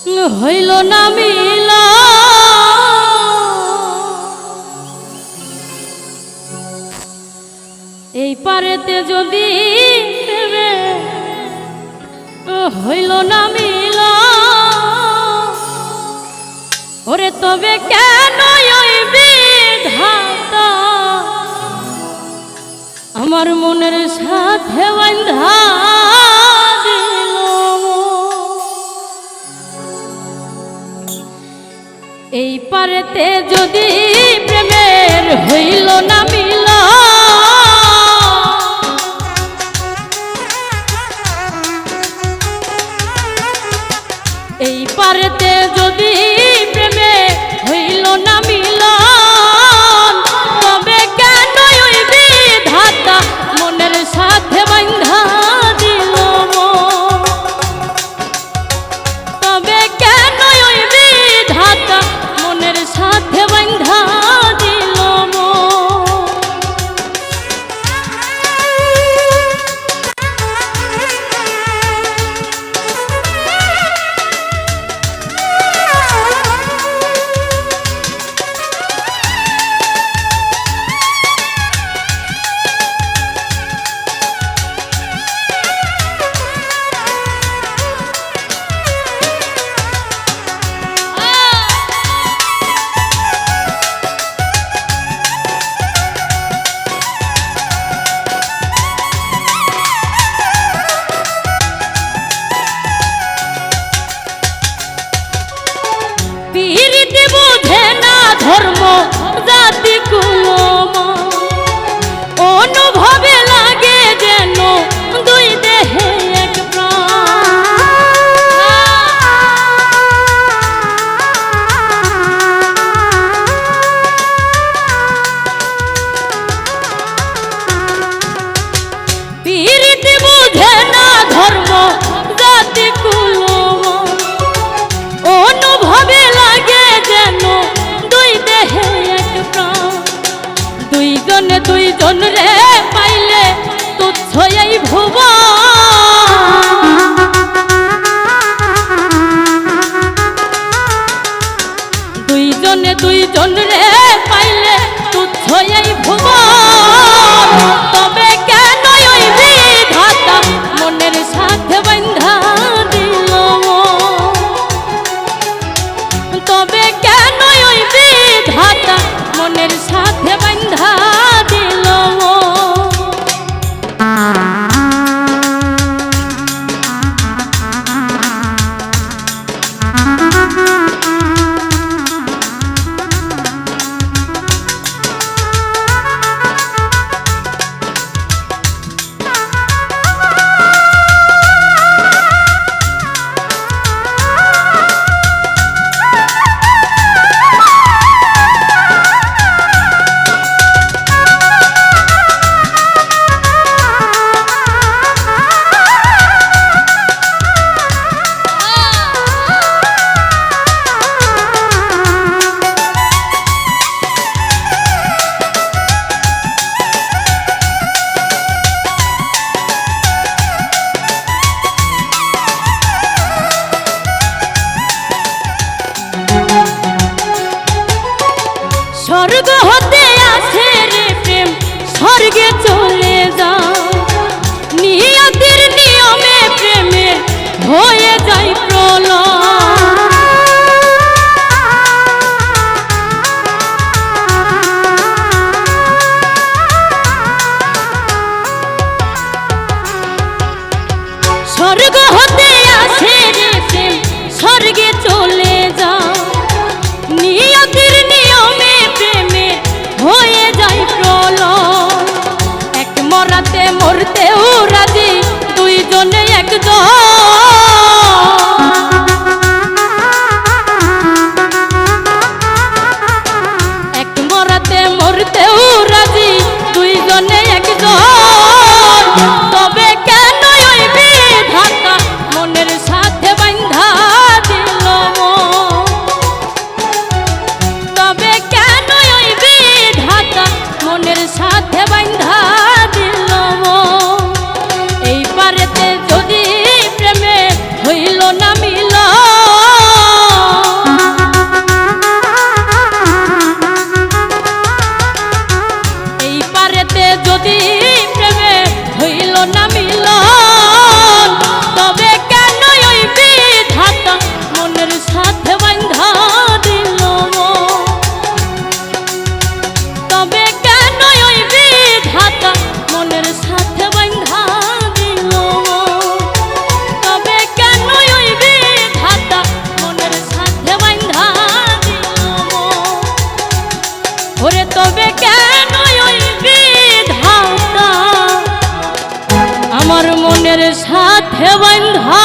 হইল না মিলা এই পারেতে যদি হইল না মিলা ওরে তবে কেন ওই বিধাতা আমার মনের সাথে বাঁধা দিল এই পারেতে যদি প্রেমের হইল না মিলা এই পারেতে যদি প্রেমে হইল না মিলন তবে কেন ওই বিধাতা মনের সাথে বাঁধা দিল তবে কেন ওই বিধাতা মনের সাথে বাঁধা দিল ধর্ম জাতি কুলম অনুভবে লাগে যেন দুই দেহে এক পীড়িতি বুঝে না ধর্ম জাতি কুলম অনুভবে লাগে যেন দুইজনে দুইজন রে পাইলে তুচ্ছ এই ভুবন দুইজনে দুইজন রে পাইলে তুচ্ছ এই ভুবন তবে কেন ওই বিধাতা মনের সাথে বাঁধা দিল তবে কেন ওই বিধাতা মনের সাথে বাঁধা দিল স্বর্গ হতে আসে রে প্রেম স্বর্গে চলে যাও নিয়তির নিয়মে প্রেমের হয়ে যায় প্রলয় স্বর্গ হতে আসে রে প্রেম স্বর্গে চলে যাও নিয়তির নিয়মে প্রেমে হয়ে যায় প্রলয় এক মরাতে মরতেও রাজি দুইজনে একজন এক মরাতে মরতেও রাজি দুইজনে একজন তবে কেন ওই বিধাতা মনের সাথে বাঁধা দিল তবে কেন ওই বিধাতা মনের সাথে বাঁধা দিল এই পারেতে যদি প্রেমে হইল না মিলন যদি প্রেমে হইল না মিলন, তবে কেন ওই বিধাতা মনের সাথে বাঁধা দিল মন? তবে কেন ওই বিধাতা মনের সাথে বাঁধা দিল মন? তবে কেন ওই বিধাতা মনের সাথে বাঁধা দিল মন? ওরে তবে কেন ওই বিধাতা আমার মনের সাথে বাঁধা